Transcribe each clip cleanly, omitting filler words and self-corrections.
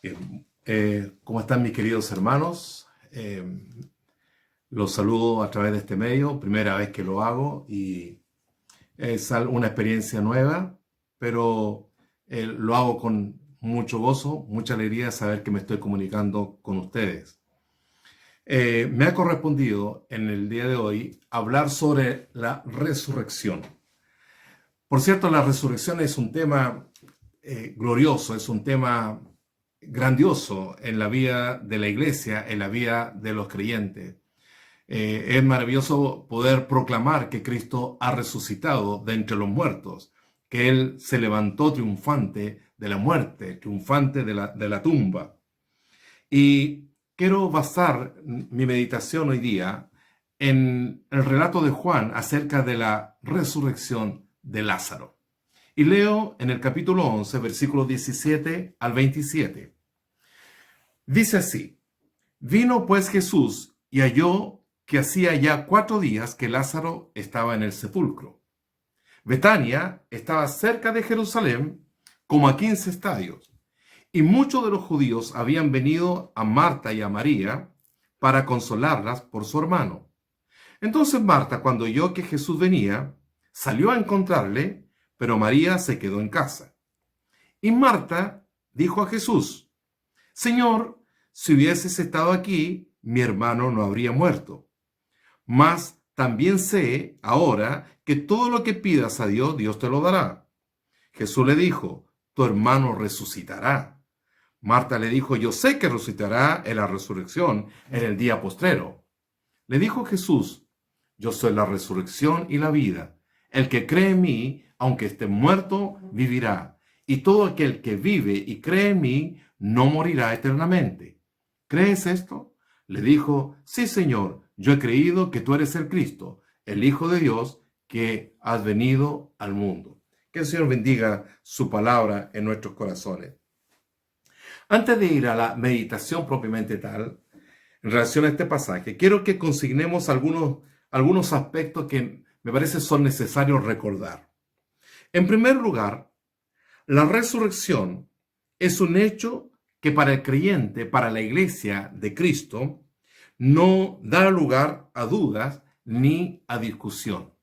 Bien, ¿cómo están mis queridos hermanos? Los saludo a través de este medio, primera vez que lo hago y es una experiencia nueva, pero lo hago con mucho gozo, mucha alegría de saber que me estoy comunicando con ustedes. Me ha correspondido en el día de hoy hablar sobre la resurrección. Por cierto, la resurrección es un tema glorioso, es un tema grandioso en la vida de la iglesia, en la vida de los creyentes. Es maravilloso poder proclamar que Cristo ha resucitado de entre los muertos, que Él se levantó triunfante de la muerte, triunfante de la tumba. Y quiero basar mi meditación hoy día en el relato de Juan acerca de la resurrección de Lázaro. Y leo en el capítulo 11, versículos 17 al 27. Dice así: Vino pues Jesús y halló que hacía ya 4 días que Lázaro estaba en el sepulcro. Betania estaba cerca de Jerusalén, como a 15 estadios, y muchos de los judíos habían venido a Marta y a María para consolarlas por su hermano. Entonces Marta, cuando oyó que Jesús venía, salió a encontrarle, pero María se quedó en casa. Y Marta dijo a Jesús: Señor, si hubieses estado aquí, mi hermano no habría muerto. Mas también sé ahora que todo lo que pidas a Dios, Dios te lo dará. Jesús le dijo: tu hermano resucitará. Marta le dijo: yo sé que resucitará en la resurrección en el día postrero. Le dijo Jesús: yo soy la resurrección y la vida. El que cree en mí, aunque esté muerto, vivirá. Y todo aquel que vive y cree en mí, no morirá eternamente. ¿Crees esto? Le dijo: sí, Señor, yo he creído que tú eres el Cristo, el Hijo de Dios, que has venido al mundo. Que el Señor bendiga su palabra en nuestros corazones. Antes de ir a la meditación propiamente tal, en relación a este pasaje, quiero que consignemos algunos aspectos que me parece son necesarios recordar. En primer lugar, la resurrección es un hecho que para el creyente, para la iglesia de Cristo, no da lugar a dudas ni a discusión.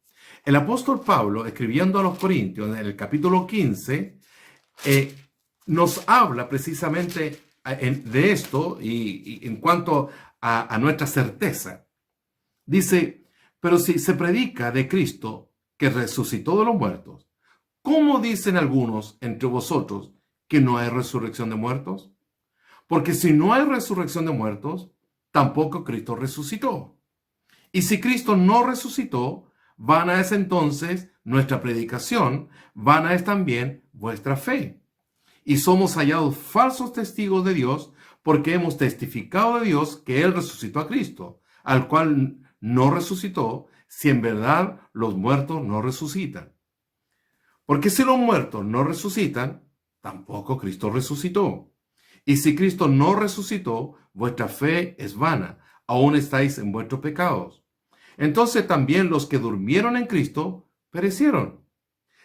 El apóstol Pablo, escribiendo a los Corintios en el capítulo 15, nos habla precisamente de esto y en cuanto a nuestra certeza. Dice: pero si se predica de Cristo que resucitó de los muertos, ¿cómo dicen algunos entre vosotros que no hay resurrección de muertos? Porque si no hay resurrección de muertos, tampoco Cristo resucitó. Y si Cristo no resucitó, vana es entonces nuestra predicación, vana es también vuestra fe. Y somos hallados falsos testigos de Dios, porque hemos testificado de Dios que Él resucitó a Cristo, al cual no resucitó, si en verdad los muertos no resucitan. Porque si los muertos no resucitan, tampoco Cristo resucitó. Y si Cristo no resucitó, vuestra fe es vana, aún estáis en vuestros pecados. Entonces también los que durmieron en Cristo perecieron.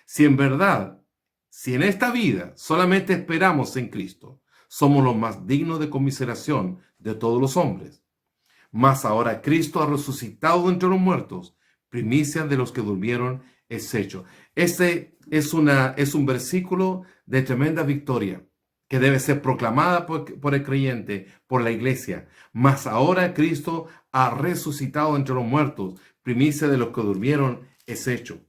Si en esta vida solamente esperamos en Cristo, somos los más dignos de conmiseración de todos los hombres. Mas ahora Cristo ha resucitado entre los muertos, primicia de los que durmieron es hecho. Este es un versículo de tremenda victoria que debe ser proclamada por el creyente, por la iglesia. Mas ahora Cristo ha resucitado entre los muertos, primicia de los que durmieron es hecho.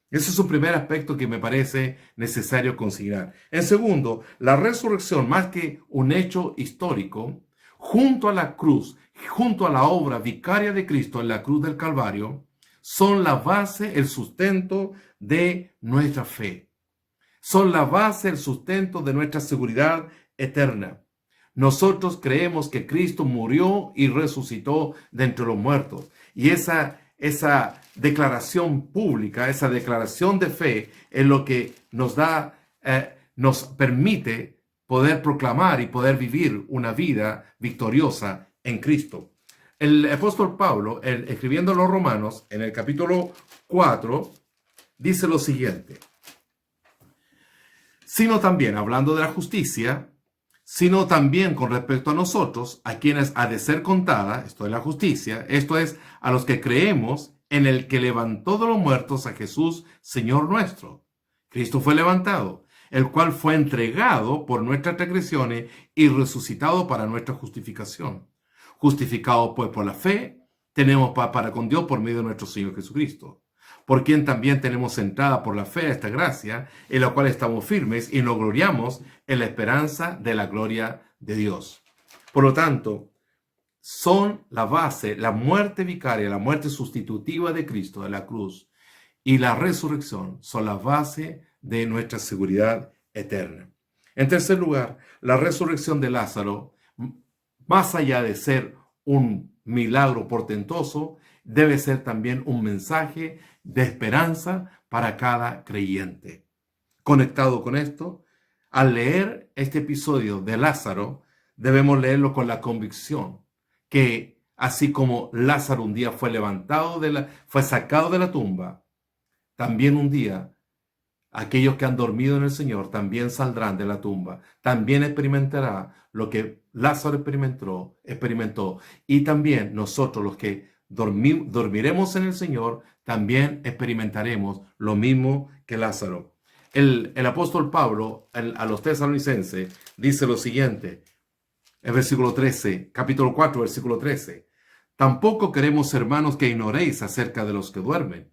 Ese es un primer aspecto que me parece necesario considerar. En segundo, la resurrección, más que un hecho histórico, junto a la cruz, junto a la obra vicaria de Cristo en la cruz del Calvario, son la base, el sustento de nuestra fe. Son la base, el sustento de nuestra seguridad eterna. Nosotros creemos que Cristo murió y resucitó de entre los muertos. Y esa declaración pública, esa declaración de fe es lo que nos permite poder proclamar y poder vivir una vida victoriosa en Cristo. El apóstol Pablo, escribiendo a los Romanos, en el capítulo 4, dice lo siguiente: sino también, hablando de la justicia, sino también con respecto a nosotros, a quienes ha de ser contada, esto es la justicia, esto es, a los que creemos en el que levantó de los muertos a Jesús, Señor nuestro. Cristo fue levantado, el cual fue entregado por nuestras transgresiones y resucitado para nuestra justificación. Justificados pues por la fe, tenemos paz para con Dios por medio de nuestro Señor Jesucristo, por quien también tenemos entrada por la fe a esta gracia, en la cual estamos firmes y nos gloriamos en la esperanza de la gloria de Dios. Por lo tanto, son la base, la muerte vicaria, la muerte sustitutiva de Cristo de la cruz y la resurrección son la base de nuestra seguridad eterna. En tercer lugar, la resurrección de Lázaro, más allá de ser un milagro portentoso, debe ser también un mensaje de esperanza para cada creyente. Conectado con esto, al leer este episodio de Lázaro, debemos leerlo con la convicción que así como Lázaro un día fue fue sacado de la tumba, también un día aquellos que han dormido en el Señor también saldrán de la tumba, también experimentará lo que Lázaro experimentó, y también nosotros los que dormiremos en el Señor, también experimentaremos lo mismo que Lázaro. El apóstol Pablo a los tesalonicenses dice lo siguiente, el versículo 13, capítulo 4, versículo 13. Tampoco queremos, hermanos, que ignoréis acerca de los que duermen,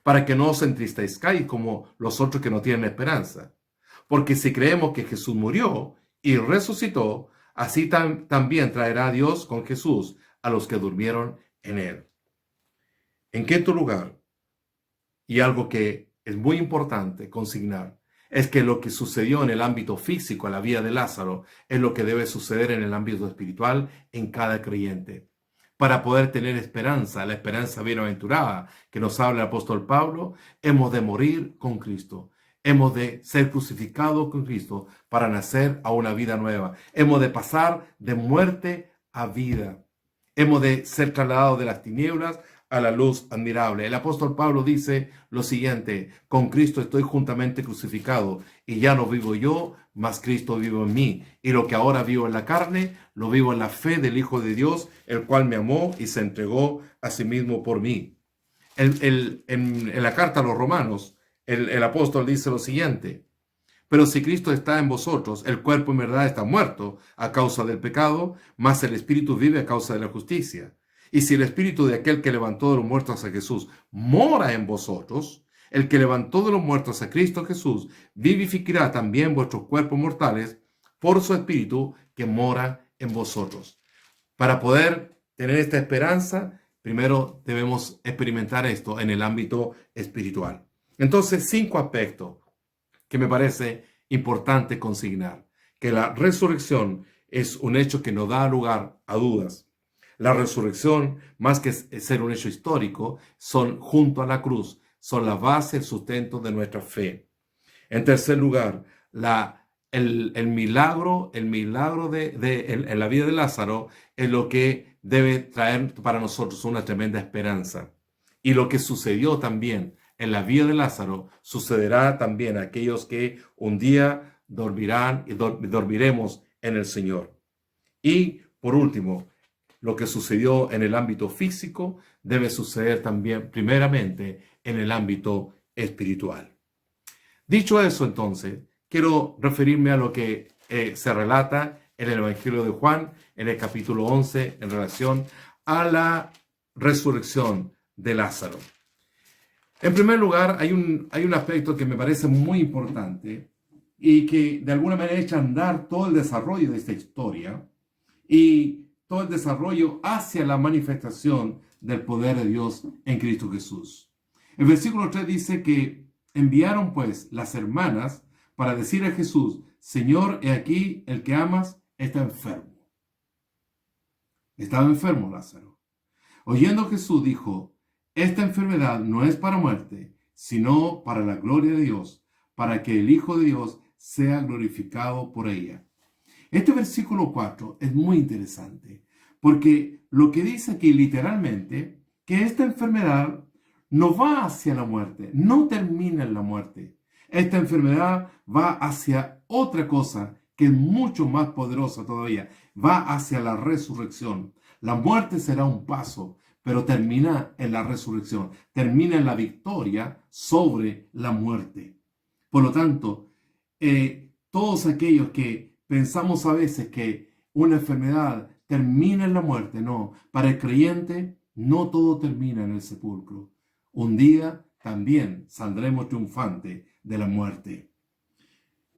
para que no os entristezcáis como los otros que no tienen esperanza. Porque si creemos que Jesús murió y resucitó, así también traerá Dios con Jesús a los que durmieron en él. En quinto lugar, y algo que es muy importante consignar, es que lo que sucedió en el ámbito físico, en la vida de Lázaro, es lo que debe suceder en el ámbito espiritual en cada creyente. Para poder tener esperanza, la esperanza bienaventurada que nos habla el apóstol Pablo, hemos de morir con Cristo. Hemos de ser crucificados con Cristo para nacer a una vida nueva. Hemos de pasar de muerte a vida. Hemos de ser trasladados de las tinieblas a la luz admirable. El apóstol Pablo dice lo siguiente: con Cristo estoy juntamente crucificado, y ya no vivo yo, mas Cristo vive en mí. Y lo que ahora vivo en la carne, lo vivo en la fe del Hijo de Dios, el cual me amó y se entregó a sí mismo por mí. En la carta a los Romanos, el apóstol dice lo siguiente: pero si Cristo está en vosotros, el cuerpo en verdad está muerto a causa del pecado, mas el espíritu vive a causa de la justicia. Y si el espíritu de aquel que levantó de los muertos a Jesús mora en vosotros, el que levantó de los muertos a Cristo Jesús vivificará también vuestros cuerpos mortales por su espíritu que mora en vosotros. Para poder tener esta esperanza, primero debemos experimentar esto en el ámbito espiritual. Entonces, 5 aspectos que me parece importante consignar. Que la resurrección es un hecho que no da lugar a dudas. La resurrección, más que ser un hecho histórico, son junto a la cruz, son la base, el sustento de nuestra fe. En tercer lugar, el milagro en la vida de Lázaro es lo que debe traer para nosotros una tremenda esperanza. Y lo que sucedió también en la vida de Lázaro sucederá también a aquellos que un día dormirán y dormiremos en el Señor. Y por último, lo que sucedió en el ámbito físico debe suceder también primeramente en el ámbito espiritual. Dicho eso, entonces, quiero referirme a lo que se relata en el Evangelio de Juan, en el capítulo 11, en relación a la resurrección de Lázaro. En primer lugar, hay un aspecto que me parece muy importante y que de alguna manera echa a andar todo el desarrollo de esta historia y todo el desarrollo hacia la manifestación del poder de Dios en Cristo Jesús. El versículo 3 dice que enviaron pues las hermanas para decir a Jesús: Señor, he aquí el que amas está enfermo. Estaba enfermo Lázaro. Oyendo Jesús dijo: esta enfermedad no es para muerte, sino para la gloria de Dios, para que el Hijo de Dios sea glorificado por ella. Este versículo 4 es muy interesante, porque lo que dice aquí literalmente, que esta enfermedad no va hacia la muerte, no termina en la muerte. Esta enfermedad va hacia otra cosa que es mucho más poderosa todavía. Va hacia la resurrección. La muerte será un paso, pero termina en la resurrección, termina en la victoria sobre la muerte. Por lo tanto, todos aquellos que pensamos a veces que una enfermedad termina en la muerte, no, para el creyente no todo termina en el sepulcro. Un día también saldremos triunfantes de la muerte.